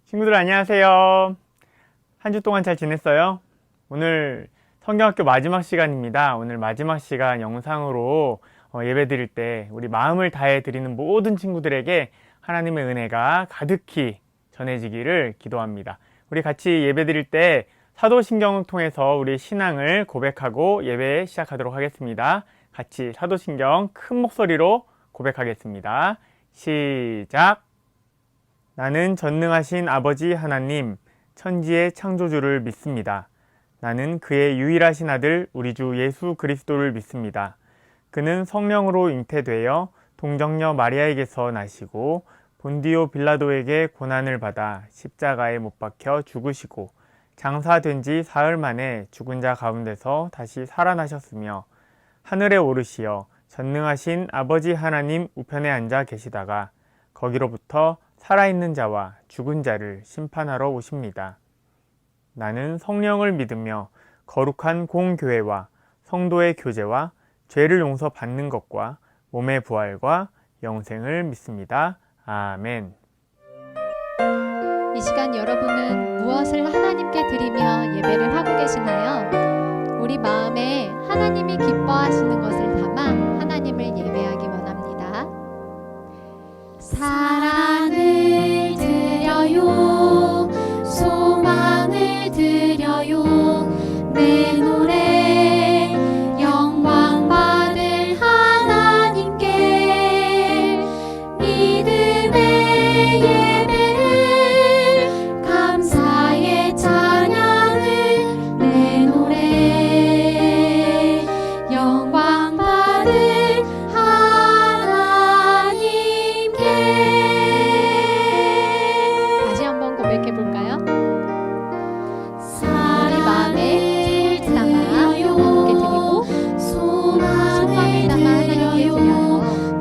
친구들 안녕하세요. 한 주 동안 잘 지냈어요? 오늘 성경학교 마지막 시간입니다. 오늘 마지막 시간 영상으로 예배 드릴 때 우리 마음을 다해 드리는 모든 친구들에게 하나님의 은혜가 가득히 전해지기를 기도합니다. 우리 같이 예배 드릴 때 사도신경을 통해서 우리 신앙을 고백하고 예배 시작하도록 하겠습니다. 같이 사도신경 큰 목소리로 고백하겠습니다. 시작! 나는 전능하신 아버지 하나님, 천지의 창조주를 믿습니다. 나는 그의 유일하신 아들 우리 주 예수 그리스도를 믿습니다. 그는 성령으로 잉태되어 동정녀 마리아에게서 나시고 본디오 빌라도에게 고난을 받아 십자가에 못 박혀 죽으시고 장사된 지 사흘 만에 죽은 자 가운데서 다시 살아나셨으며 하늘에 오르시어 전능하신 아버지 하나님 우편에 앉아 계시다가 거기로부터 살아있는 자와 죽은 자를 심판하러 오십니다. 나는 성령을 믿으며 거룩한 공교회와 성도의 교제와 죄를 용서받는 것과 몸의 부활과 영생을 믿습니다. 아멘. 이 시간 여러분은 무엇을 하나님께 드리며 예배를 하고 계시나요? 우리 마음에 하나님이 기뻐하시는 것을 담아 하나님을 예배하기 원합니다. 사랑을 드려요, 소망을 드려요, 내 노래 영광 받을 하나님께 믿음의 예배를 감사의 찬양을 내 노래 영광 받을 다시 한번 고백해 볼까요? 우리 마음에 담아 하나님께 드리고 소망을 담아 하나님께 드려요.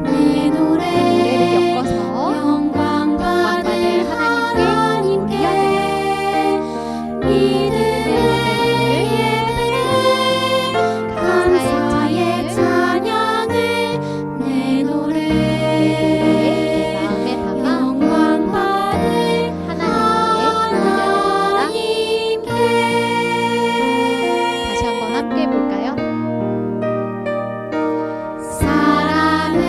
내 노래를 노래 엮어서 영광 받을 하나님께 믿음의 예배를 감사의 찬양을 내 노래 마음에 담아 영광 받을 하나님께 다시 한번 함께 해볼까요? 사랑을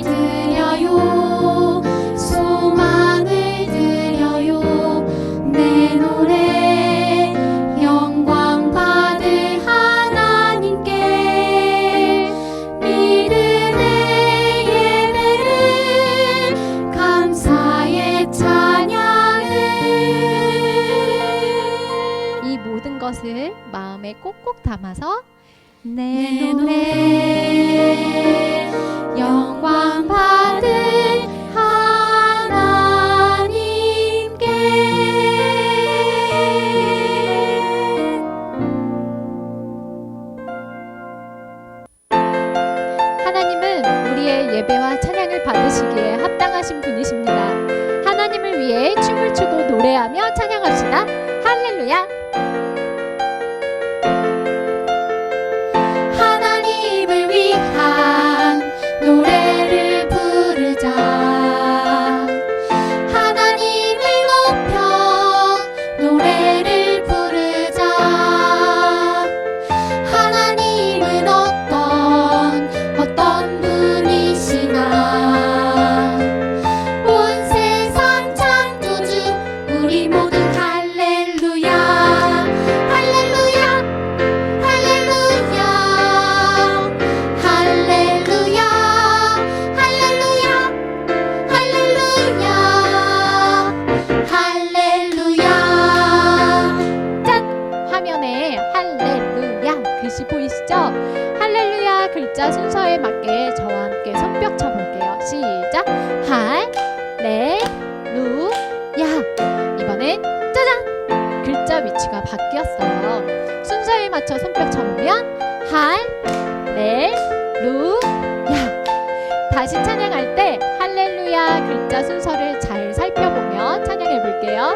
드려요, 소망을 드려요, 내 노래 영광 받을 하나님께 믿음의 예배를 감사의 찬양을 이 모든 것을 마음에 꼭꼭 담아서 내 노래 영광 받을 하나님께 하나님은 우리의 예배와 찬양을 받으시기에 합당하신 분이십니다. 하나님을 위해 춤을 추고 노래하며 찬양합시다. 할렐루야! 하나님을 위한 노래를 부르자. 하나님을 높여 노래를 부르자. 하나님은 어떤 분이시나. 온 세상 창조주 우리 모두 할렐루야 할렐루야 할렐루야 할렐루야 할렐루야 할렐루야 할렐루야. 짠! 화면에 할렐루야 글씨 보이시죠? 할렐루야 글자 순서에 맞게 저와 함께 손뼉 쳐볼게요. 시작! 할렐루야. 이번엔 짜잔! 글자 위치가 바뀌었어요. 순서에 맞춰 손뼉 쳐보면 할렐루야. 다시 찬양할 때 할렐루야 글자 순서를 잘 살펴보며 찬양해 볼게요.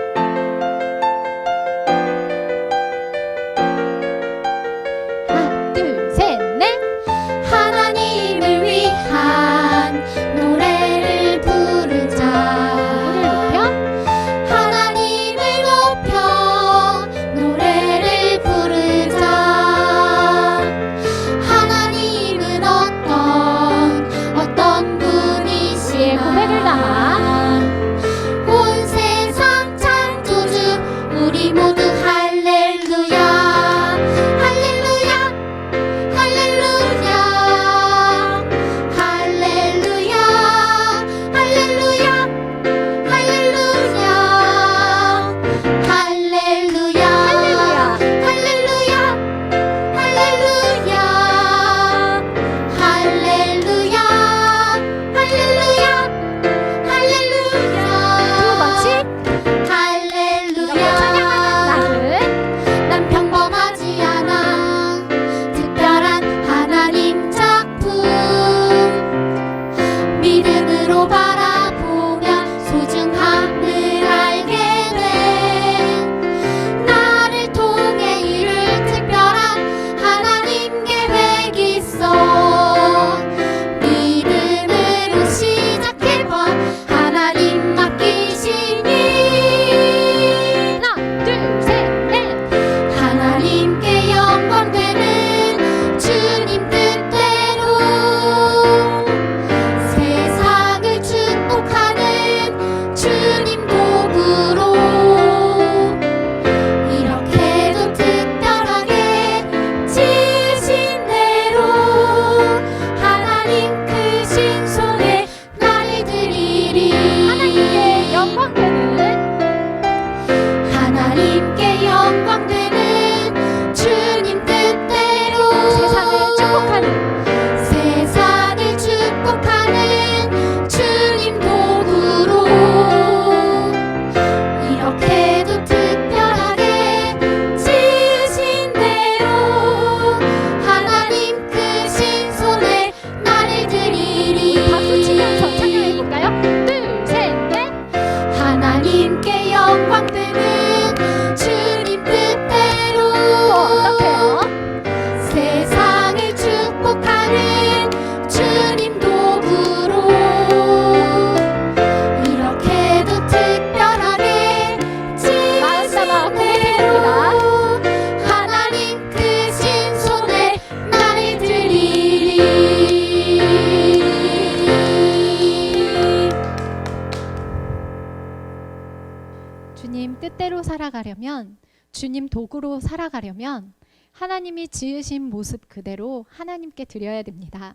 살아가려면, 주님 도구로 살아가려면 하나님이 지으신 모습 그대로 하나님께 드려야 됩니다.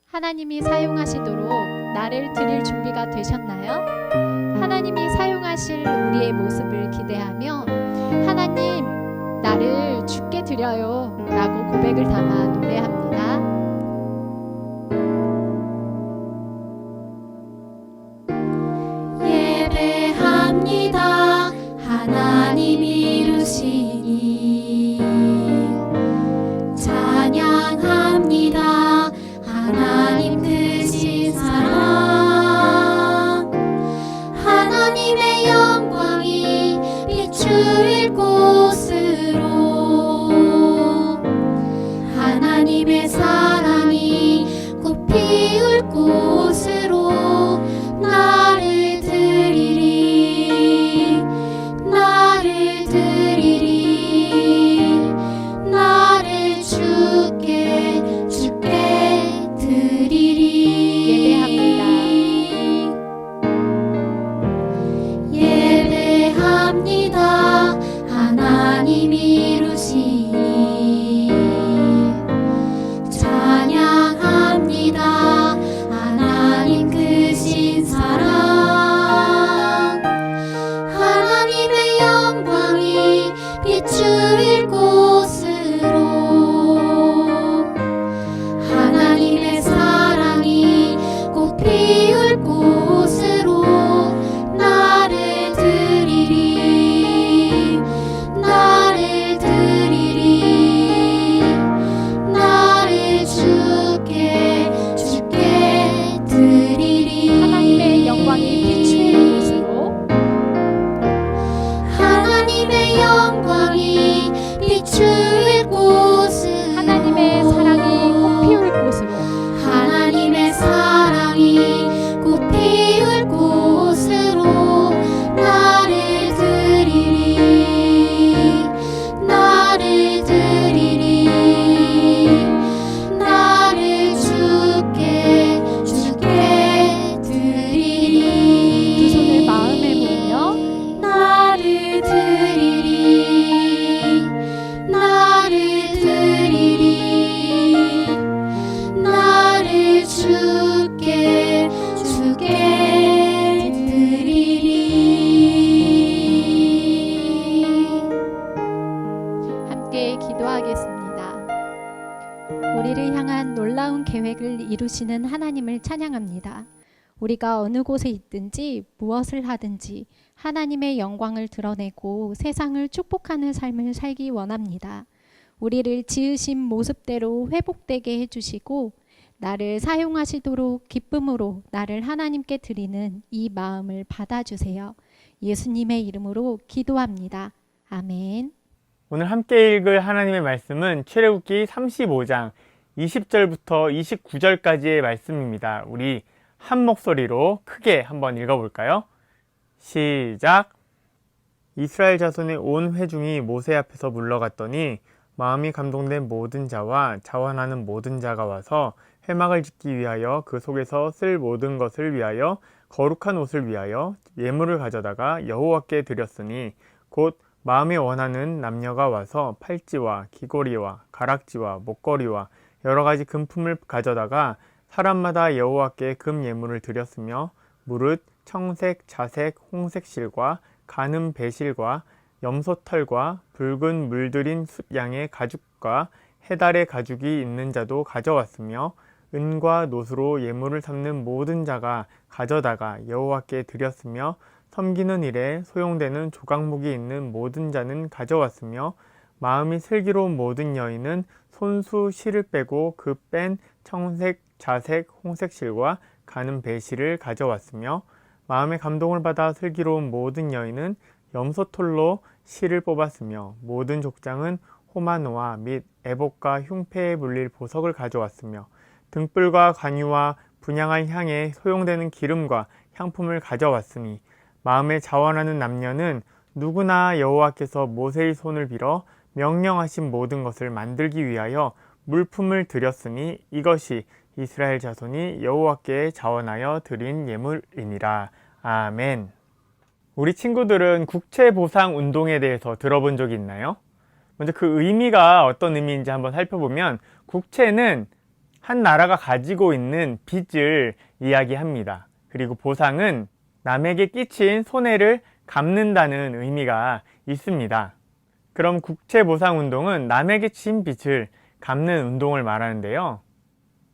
하나님이 사용하시도록 나를 드릴 준비가 되셨나요? 하나님이 사용하실 우리의 모습을 기대하며 하나님, 나를 주께 드려요 라고 고백을 담아 노래합니다. 예배합니다. 하나님 이루시니 찬양합니다. 하나님 크신 사랑, 하나님의 영광이 비추일 곳으로, 하나님의 사랑이 꽃 피울 곳으로 나를 드리리, 나를 드리리, 나를 주께 드리리. 예배합니다. 하나님 이루시니 찬양합니다. 하나님 크신 사랑, 하나님의 영광이 비추일 곳으로, 하나님의 사랑이 꽃 피울 곳으로 나를 드리리, 나를 드리리, 나를 주께 드리리. 하나님의 영광이 비추일 곳으로, 하나님의 영광이 비추일 곳으로, 하나님의 사랑이 꽃 피울 곳으로, 하나님의 사랑이 꽃 피울 곳으로 나를 드리리, 나를 드리리, 나를 주께 드리리. 두 손을 마음에 모으며 나를 드리리, 나를 드리리, 나를 주께 드리리. 함께 기도하겠습니다. 우리를 향한 놀라운 계획을 이루시는 하나님을 찬양합니다. 우리가 어느 곳에 있든지 무엇을 하든지 하나님의 영광을 드러내고 세상을 축복하는 삶을 살기 원합니다. 우리를 지으신 모습대로 회복되게 해주시고 나를 사용하시도록 기쁨으로 나를 하나님께 드리는 이 마음을 받아주세요. 예수님의 이름으로 기도합니다. 아멘. 오늘 함께 읽을 하나님의 말씀은 출애굽기 35장 20절부터 29절까지의 말씀입니다. 우리 한 목소리로 크게 한번 읽어볼까요? 시작! 이스라엘 자손의 온 회중이 모세 앞에서 물러갔더니 마음이 감동된 모든 자와 자원하는 모든 자가 와서 회막을 짓기 위하여 그 속에서 쓸 모든 것을 위하여 거룩한 옷을 위하여 예물을 가져다가 여호와께 드렸으니 곧 마음이 원하는 남녀가 와서 팔찌와 귀고리와 가락지와 목걸이와 여러 가지 금품을 가져다가 사람마다 여호와께 금 예물을 드렸으며 무릇 청색, 자색, 홍색 실과 가늠 배실과 염소털과 붉은 물들인 숫양의 가죽과 해달의 가죽이 있는 자도 가져왔으며 은과 노수로 예물을 삼는 모든 자가 가져다가 여호와께 드렸으며 섬기는 일에 소용되는 조각목이 있는 모든 자는 가져왔으며 마음이 슬기로운 모든 여인은 손수 실을 빼고 그 뺀 청색, 자색, 홍색 실과 가는 배실을 가져왔으며 마음의 감동을 받아 슬기로운 모든 여인은 염소털로 실을 뽑았으며 모든 족장은 호마노아 및 애복과 흉패에 물릴 보석을 가져왔으며 등불과 관유와 분향할 향에 소용되는 기름과 향품을 가져왔으니 마음에 자원하는 남녀는 누구나 여호와께서 모세의 손을 빌어 명령하신 모든 것을 만들기 위하여 물품을 드렸으니 이것이 이스라엘 자손이 여호와께 자원하여 드린 예물이니라. 아멘. 우리 친구들은 국채보상운동에 대해서 들어본 적이 있나요? 먼저 그 의미가 어떤 의미인지 한번 살펴보면 국채는 한 나라가 가지고 있는 빚을 이야기합니다. 그리고 보상은 남에게 끼친 손해를 갚는다는 의미가 있습니다. 그럼 국채보상운동은 남에게 진 빚을 갚는 운동을 말하는데요.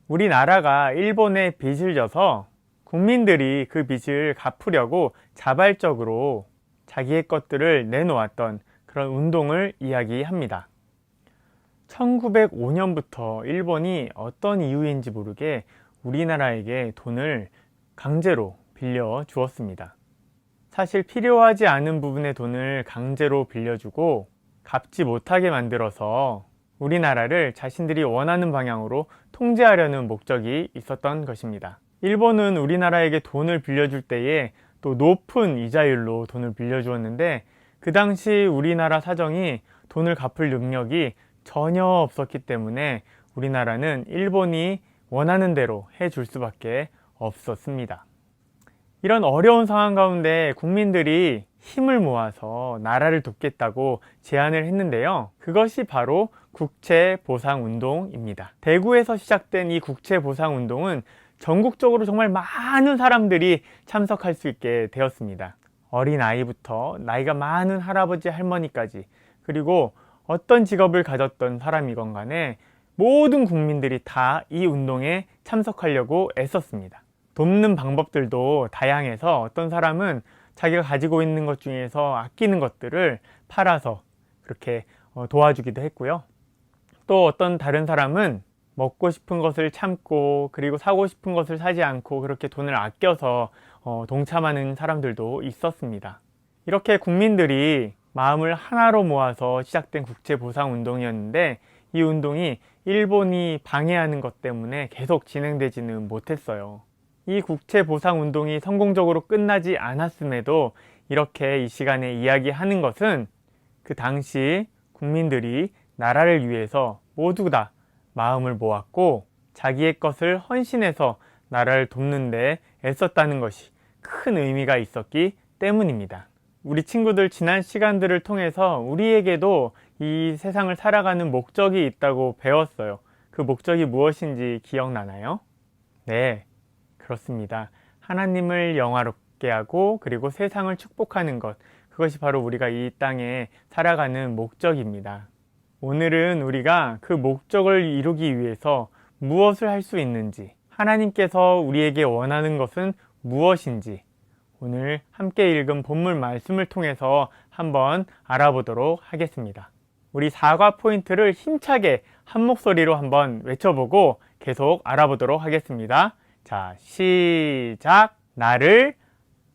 우리나라가 일본에 빚을 져서 국민들이 그 빚을 갚으려고 자발적으로 자기의 것들을 내놓았던 그런 운동을 이야기합니다. 1905년부터 일본이 어떤 이유인지 모르게 우리나라에게 돈을 강제로 빌려 주었습니다. 사실 필요하지 않은 부분의 돈을 강제로 빌려주고 갚지 못하게 만들어서 우리나라를 자신들이 원하는 방향으로 통제하려는 목적이 있었던 것입니다. 일본은 우리나라에게 돈을 빌려줄 때에 또 높은 이자율로 돈을 빌려주었는데 그 당시 우리나라 사정이 돈을 갚을 능력이 전혀 없었기 때문에 우리나라는 일본이 원하는 대로 해줄 수밖에 없었습니다. 이런 어려운 상황 가운데 국민들이 힘을 모아서 나라를 돕겠다고 제안을 했는데요. 그것이 바로 국채보상운동입니다. 대구에서 시작된 이 국채보상운동은 전국적으로 정말 많은 사람들이 참석할 수 있게 되었습니다. 어린 아이부터 나이가 많은 할아버지 할머니까지, 그리고 어떤 직업을 가졌던 사람이건 간에 모든 국민들이 다 이 운동에 참석하려고 애썼습니다. 돕는 방법들도 다양해서 어떤 사람은 자기가 가지고 있는 것 중에서 아끼는 것들을 팔아서 그렇게 도와주기도 했고요. 또 어떤 다른 사람은 먹고 싶은 것을 참고, 그리고 사고 싶은 것을 사지 않고 그렇게 돈을 아껴서 동참하는 사람들도 있었습니다. 이렇게 국민들이 마음을 하나로 모아서 시작된 국채보상운동이었는데 이 운동이 일본이 방해하는 것 때문에 계속 진행되지는 못했어요. 이 국채보상운동이 성공적으로 끝나지 않았음에도 이렇게 이 시간에 이야기하는 것은 그 당시 국민들이 나라를 위해서 모두 다 마음을 모았고 자기의 것을 헌신해서 나라를 돕는 데 애썼다는 것이 큰 의미가 있었기 때문입니다. 우리 친구들 지난 시간들을 통해서 우리에게도 이 세상을 살아가는 목적이 있다고 배웠어요. 그 목적이 무엇인지 기억나나요? 네, 그렇습니다. 하나님을 영화롭게 하고 그리고 세상을 축복하는 것, 그것이 바로 우리가 이 땅에 살아가는 목적입니다. 오늘은 우리가 그 목적을 이루기 위해서 무엇을 할 수 있는지, 하나님께서 우리에게 원하는 것은 무엇인지 오늘 함께 읽은 본문 말씀을 통해서 한번 알아보도록 하겠습니다. 우리 사과 포인트를 힘차게 한 목소리로 한번 외쳐보고 계속 알아보도록 하겠습니다. 자, 시작! 나를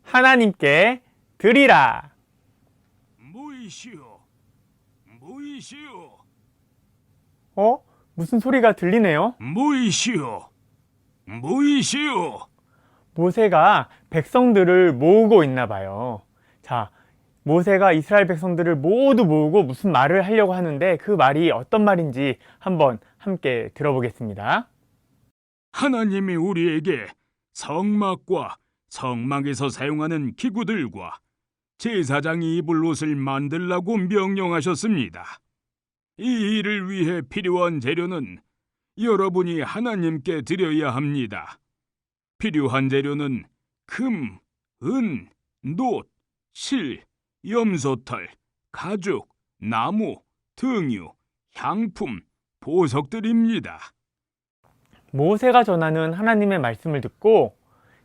하나님께 드리라! 모이시오, 모이시오, 무슨 소리가 들리네요? 모이시오, 모이시오. 모세가 백성들을 모으고 있나 봐요. 자, 모세가 이스라엘 백성들을 모두 모으고 무슨 말을 하려고 하는데 그 말이 어떤 말인지 한번 함께 들어보겠습니다. 하나님이 우리에게 성막과 성막에서 사용하는 기구들과 제사장이 입을 옷을 만들라고 명령하셨습니다. 이 일을 위해 필요한 재료는 여러분이 하나님께 드려야 합니다. 필요한 재료는 금, 은, 놋, 실, 염소털, 가죽, 나무, 등유, 향품, 보석들입니다. 모세가 전하는 하나님의 말씀을 듣고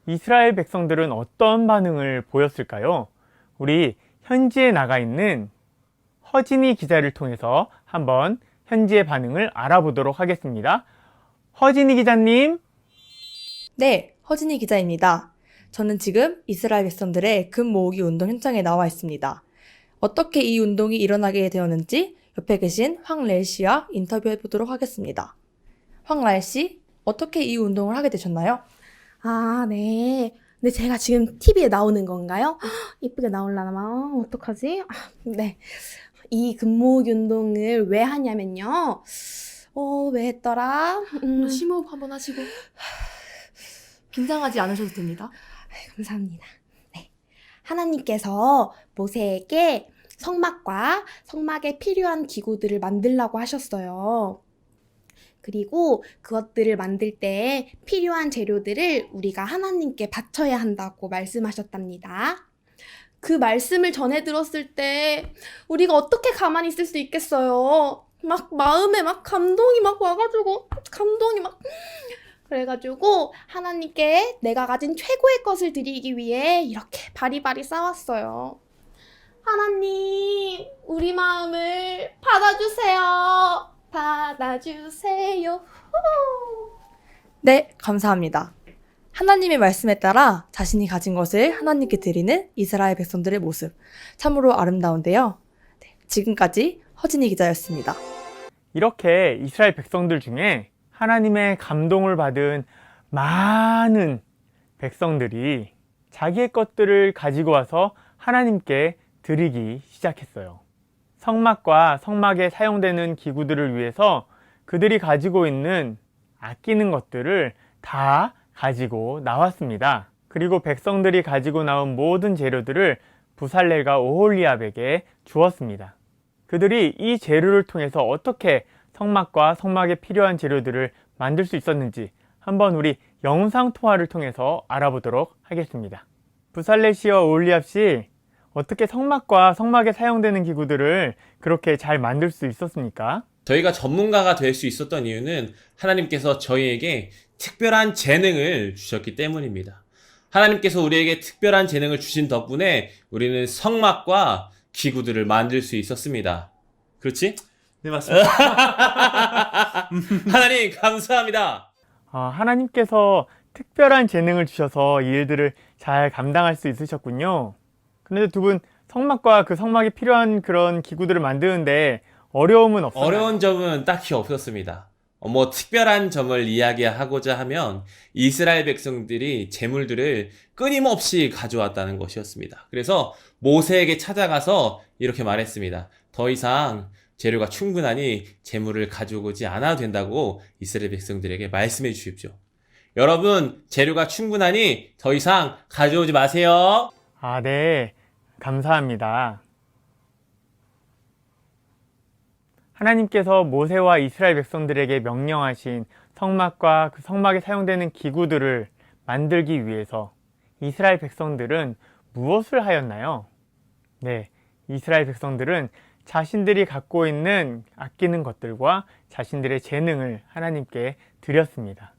이스라엘 백성들은 어떤 반응을 보였을까요? 우리 현지에 나가 있는 허진이 기자를 통해서 한번 현지의 반응을 알아보도록 하겠습니다. 허진이 기자님. 네, 허진희 기자입니다. 저는 지금 이스라엘 백성들의 금 모으기 운동 현장에 나와 있습니다. 어떻게 이 운동이 일어나게 되었는지 옆에 계신 황래일 씨와 인터뷰해 보도록 하겠습니다. 황래일 씨, 어떻게 이 운동을 하게 되셨나요? 아, 네. 근데 제가 지금 TV에 나오는 건가요? 이쁘게 나올라나? 어떡하지? 네. 이 금모으기 운동을 왜 하냐면요. 왜 했더라? 심호흡 한번 하시고 긴장하지 않으셔도 됩니다. 감사합니다. 네. 하나님께서 모세에게 성막과 성막에 필요한 기구들을 만들라고 하셨어요. 그리고 그것들을 만들 때 필요한 재료들을 우리가 하나님께 바쳐야 한다고 말씀하셨답니다. 그 말씀을 전해 들었을 때 우리가 어떻게 가만히 있을 수 있겠어요? 막 마음에 막 감동이 막 와가지고 그래가지고 하나님께 내가 가진 최고의 것을 드리기 위해 이렇게 바리바리 싸웠어요. 하나님, 우리 마음을 받아주세요. 받아주세요. 후. 네, 감사합니다. 하나님의 말씀에 따라 자신이 가진 것을 하나님께 드리는 이스라엘 백성들의 모습. 참으로 아름다운데요. 네, 지금까지 허진희 기자였습니다. 이렇게 이스라엘 백성들 중에 하나님의 감동을 받은 많은 백성들이 자기의 것들을 가지고 와서 하나님께 드리기 시작했어요. 성막과 성막에 사용되는 기구들을 위해서 그들이 가지고 있는 아끼는 것들을 다 가지고 나왔습니다. 그리고 백성들이 가지고 나온 모든 재료들을 부살렐과 오홀리압에게 주었습니다. 그들이 이 재료를 통해서 어떻게 성막과 성막에 필요한 재료들을 만들 수 있었는지 한번 우리 영상 통화를 통해서 알아보도록 하겠습니다. 부살렐 씨와 오홀리압 씨, 어떻게 성막과 성막에 사용되는 기구들을 그렇게 잘 만들 수 있었습니까? 저희가 전문가가 될 수 있었던 이유는 하나님께서 저희에게 특별한 재능을 주셨기 때문입니다. 하나님께서 우리에게 특별한 재능을 주신 덕분에 우리는 성막과 기구들을 만들 수 있었습니다. 그렇지? 네, 맞습니다. 하나님 감사합니다. 하나님께서 특별한 재능을 주셔서 이 일들을 잘 감당할 수 있으셨군요. 그런데 두 분 성막과 그 성막에 필요한 그런 기구들을 만드는데 어려움은 없었나요? 어려운 점은 딱히 없었습니다. 특별한 점을 이야기하고자 하면 이스라엘 백성들이 재물들을 끊임없이 가져왔다는 것이었습니다. 그래서 모세에게 찾아가서 이렇게 말했습니다. 더 이상 재료가 충분하니 재물을 가져오지 않아도 된다고 이스라엘 백성들에게 말씀해 주십시오. 여러분, 재료가 충분하니 더 이상 가져오지 마세요. 네. 감사합니다. 하나님께서 모세와 이스라엘 백성들에게 명령하신 성막과 그 성막에 사용되는 기구들을 만들기 위해서 이스라엘 백성들은 무엇을 하였나요? 네, 이스라엘 백성들은 자신들이 갖고 있는 아끼는 것들과 자신들의 재능을 하나님께 드렸습니다.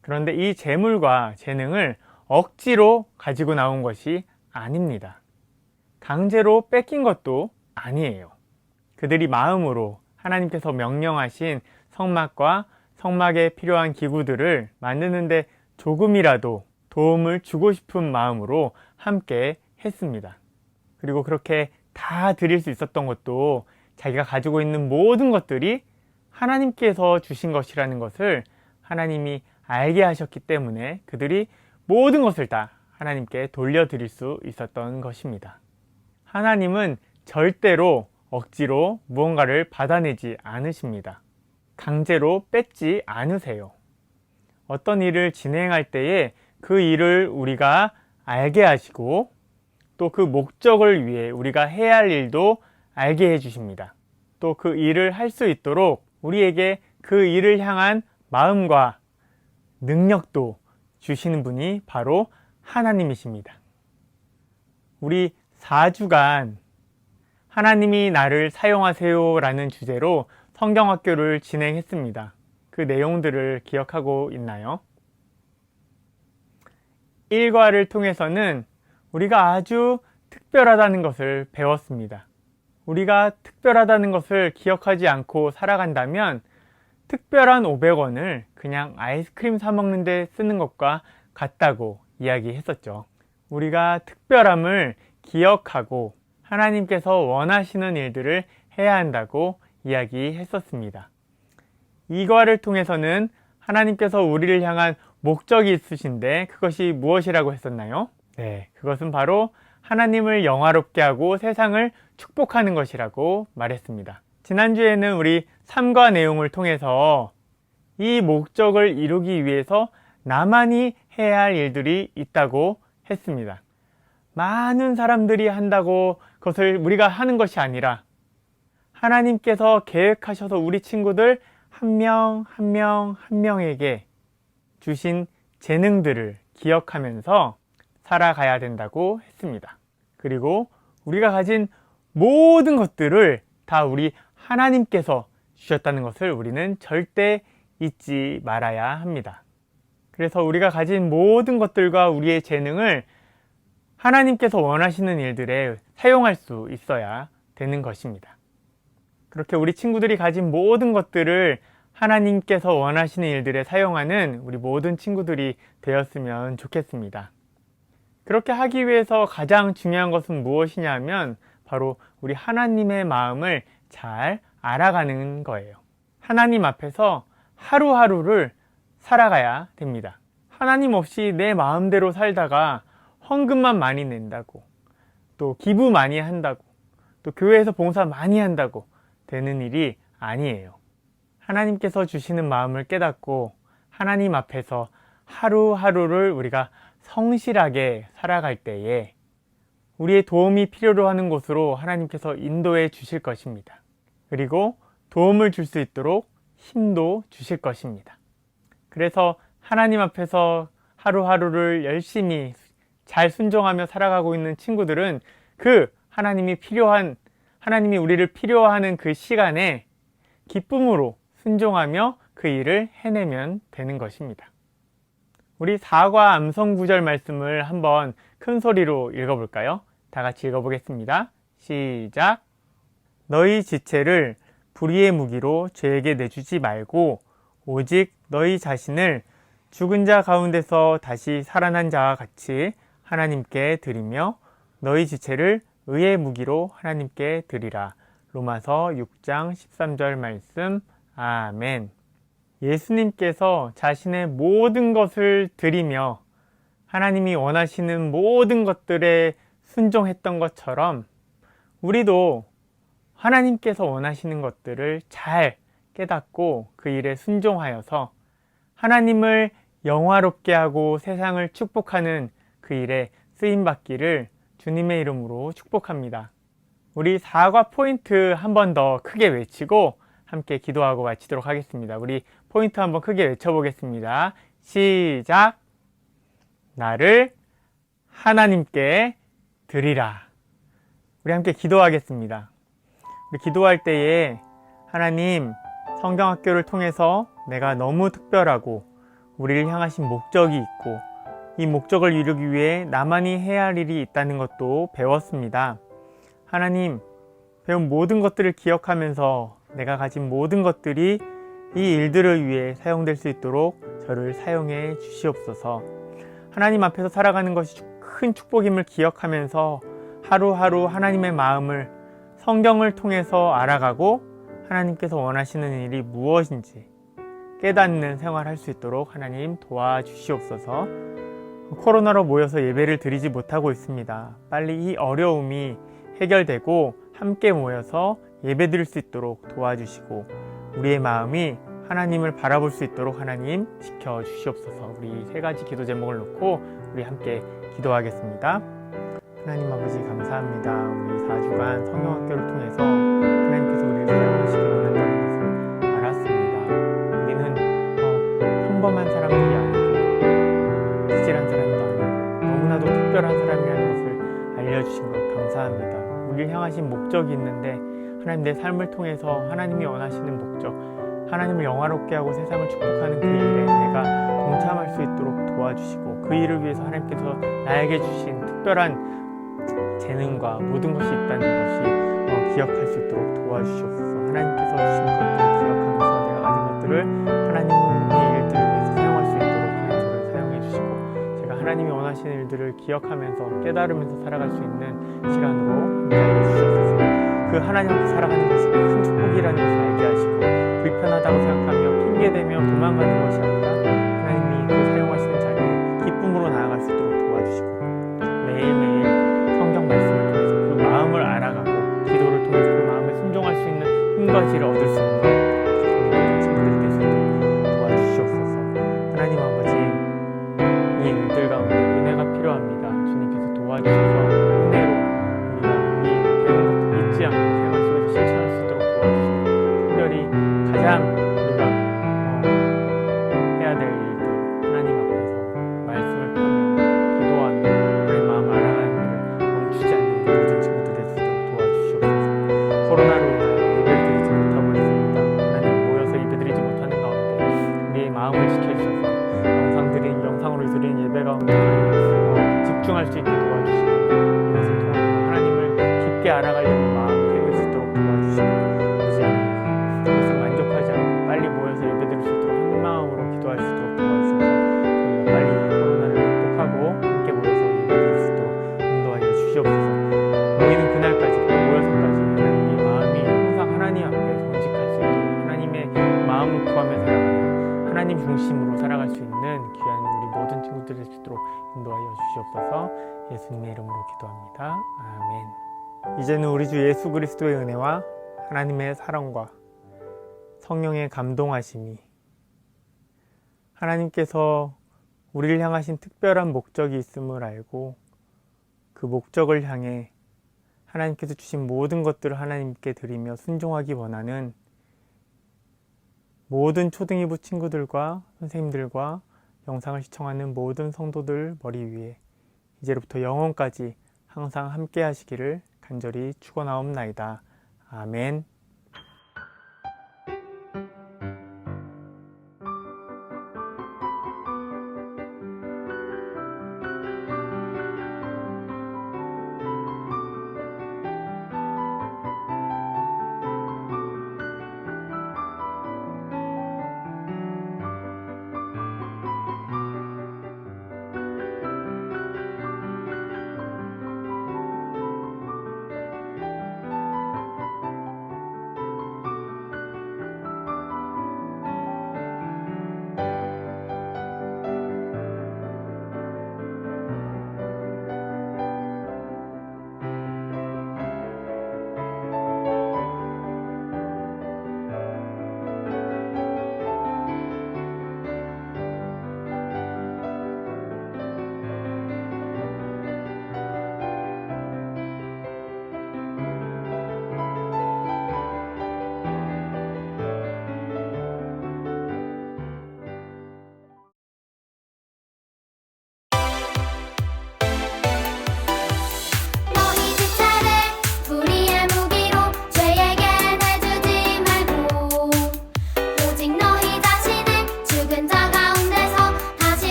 그런데 이 재물과 재능을 억지로 가지고 나온 것이 아닙니다. 강제로 뺏긴 것도 아니에요. 그들이 마음으로 하나님께서 명령하신 성막과 성막에 필요한 기구들을 만드는데 조금이라도 도움을 주고 싶은 마음으로 함께 했습니다. 그리고 그렇게 다 드릴 수 있었던 것도 자기가 가지고 있는 모든 것들이 하나님께서 주신 것이라는 것을 하나님이 알게 하셨기 때문에 그들이 모든 것을 다 하나님께 돌려드릴 수 있었던 것입니다. 하나님은 절대로 억지로 무언가를 받아내지 않으십니다. 강제로 뺏지 않으세요. 어떤 일을 진행할 때에 그 일을 우리가 알게 하시고 또 그 목적을 위해 우리가 해야 할 일도 알게 해주십니다. 또 그 일을 할 수 있도록 우리에게 그 일을 향한 마음과 능력도 주시는 분이 바로 하나님이십니다. 우리 4주간 하나님이 나를 사용하세요 라는 주제로 성경학교를 진행했습니다. 그 내용들을 기억하고 있나요? 1과를 통해서는 우리가 아주 특별하다는 것을 배웠습니다. 우리가 특별하다는 것을 기억하지 않고 살아간다면 특별한 500원을 그냥 아이스크림 사 먹는 데 쓰는 것과 같다고 이야기했었죠. 우리가 특별함을 기억하고 하나님께서 원하시는 일들을 해야 한다고 이야기했었습니다. 2과를 통해서는 하나님께서 우리를 향한 목적이 있으신데 그것이 무엇이라고 했었나요? 네, 그것은 바로 하나님을 영화롭게 하고 세상을 축복하는 것이라고 말했습니다. 지난주에는 우리 3과 내용을 통해서 이 목적을 이루기 위해서 나만이 해야 할 일들이 있다고 했습니다. 많은 사람들이 한다고 그것을 우리가 하는 것이 아니라 하나님께서 계획하셔서 우리 친구들 한 명, 한 명, 한 명에게 주신 재능들을 기억하면서 살아가야 된다고 했습니다. 그리고 우리가 가진 모든 것들을 다 우리 하나님께서 주셨다는 것을 우리는 절대 잊지 말아야 합니다. 그래서 우리가 가진 모든 것들과 우리의 재능을 하나님께서 원하시는 일들에 사용할 수 있어야 되는 것입니다. 그렇게 우리 친구들이 가진 모든 것들을 하나님께서 원하시는 일들에 사용하는 우리 모든 친구들이 되었으면 좋겠습니다. 그렇게 하기 위해서 가장 중요한 것은 무엇이냐 하면 바로 우리 하나님의 마음을 잘 알아가는 거예요. 하나님 앞에서 하루하루를 살아가야 됩니다. 하나님 없이 내 마음대로 살다가 헌금만 많이 낸다고, 또 기부 많이 한다고, 또 교회에서 봉사 많이 한다고 되는 일이 아니에요. 하나님께서 주시는 마음을 깨닫고 하나님 앞에서 하루하루를 우리가 성실하게 살아갈 때에 우리의 도움이 필요로 하는 곳으로 하나님께서 인도해 주실 것입니다. 그리고 도움을 줄 수 있도록 힘도 주실 것입니다. 그래서 하나님 앞에서 하루하루를 열심히 잘 순종하며 살아가고 있는 친구들은 그 하나님이 우리를 필요하는 그 시간에 기쁨으로 순종하며 그 일을 해내면 되는 것입니다. 우리 4과 암송 구절 말씀을 한번 큰 소리로 읽어볼까요? 다 같이 읽어보겠습니다. 시작! 너희 지체를 불의의 무기로 죄에게 내주지 말고 오직 너희 자신을 죽은 자 가운데서 다시 살아난 자와 같이 하나님께 드리며 너희 지체를 의의 무기로 하나님께 드리라. 로마서 6장 13절 말씀. 아멘. 예수님께서 자신의 모든 것을 드리며 하나님이 원하시는 모든 것들에 순종했던 것처럼 우리도 하나님께서 원하시는 것들을 잘 깨닫고 그 일에 순종하여서 하나님을 영화롭게 하고 세상을 축복하는 그 일에 쓰임받기를 주님의 이름으로 축복합니다. 우리 4과 포인트 한 번 더 크게 외치고 함께 기도하고 마치도록 하겠습니다. 우리 포인트 한번 크게 외쳐보겠습니다. 시작! 나를 하나님께 드리라. 우리 함께 기도하겠습니다. 우리 기도할 때에 하나님, 성경학교를 통해서 내가 너무 특별하고 우리를 향하신 목적이 있고 이 목적을 이루기 위해 나만이 해야 할 일이 있다는 것도 배웠습니다. 하나님, 배운 모든 것들을 기억하면서 내가 가진 모든 것들이 이 일들을 위해 사용될 수 있도록 저를 사용해 주시옵소서. 하나님 앞에서 살아가는 것이 큰 축복임을 기억하면서 하루하루 하나님의 마음을 성경을 통해서 알아가고 하나님께서 원하시는 일이 무엇인지 깨닫는 생활할 수 있도록 하나님 도와주시옵소서. 코로나로 모여서 예배를 드리지 못하고 있습니다. 빨리 이 어려움이 해결되고 함께 모여서 예배 드릴 수 있도록 도와주시고 우리의 마음이 하나님을 바라볼 수 있도록 하나님 지켜주시옵소서. 우리 세 가지 기도 제목을 놓고 우리 함께 기도하겠습니다. 하나님 아버지 감사합니다. 우리 4주간 성경학교를 통해서 하나님께서 우리를 사용하시기 원한다는 것을 알았습니다. 우리는 평범한 사람들이 아니고 특별한 사람도 아니고 너무나도 특별한 사람이라는 것을 알려주신 것 감사합니다. 우리를 향하신 목적이 있는데 하나님 내 삶을 통해서 하나님이 원하시는 목적, 하나님을 영화롭게 하고 세상을 축복하는 그 일에 내가 동참할 수 있도록 도와주시고 그 일을 위해서 하나님께서 나에게 주신 특별한 재능과 모든 것이 있다는 것이 기억할 수 있도록 도와주시옵소서. 하나님께서 주신 것들을 기억하면서 내가 가진 것들을 하나님의 일들을 위해서 사용할 수 있도록 하나님 저를 사용해 주시고 제가 하나님이 원하시는 일들을 기억하면서 깨달으면서 살아갈 수 있는 시간으로 함께해 주시옵소서. 그 하나님 앞에 살아가는 것이 큰 축복이라는 것을 알게 하시고 불편하다고 생각하며 핑계대며 도망가는 것이 아니라 하나님이 그 사용하시는 자리에 기쁨으로 나아갈 수 있도록 도와주시고 매일매일 성경 말씀을 통해서 그 마음을 알아가고 기도를 통해서 그 마음에 순종할 수 있는 힘과 지혜를 얻을 수 있는 모든 친구들이 될 수 있도록 도와주시옵소서. 하나님 아버지 이 일들 가운데 은혜가 필요합니다. 주님께서 도와주셔서 중심으로 살아갈 수 있는 귀한 우리 모든 친구들 될 수 있도록 인도하여 주시옵소서. 예수님의 이름으로 기도합니다. 아멘. 이제는 우리 주 예수 그리스도의 은혜와 하나님의 사랑과 성령의 감동하심이, 하나님께서 우리를 향하신 특별한 목적이 있음을 알고 그 목적을 향해 하나님께서 주신 모든 것들을 하나님께 드리며 순종하기 원하는 모든 초등이부 친구들과 선생님들과 영상을 시청하는 모든 성도들 머리 위에 이제로부터 영원까지 항상 함께 하시기를 간절히 축원하옵나이다. 아멘.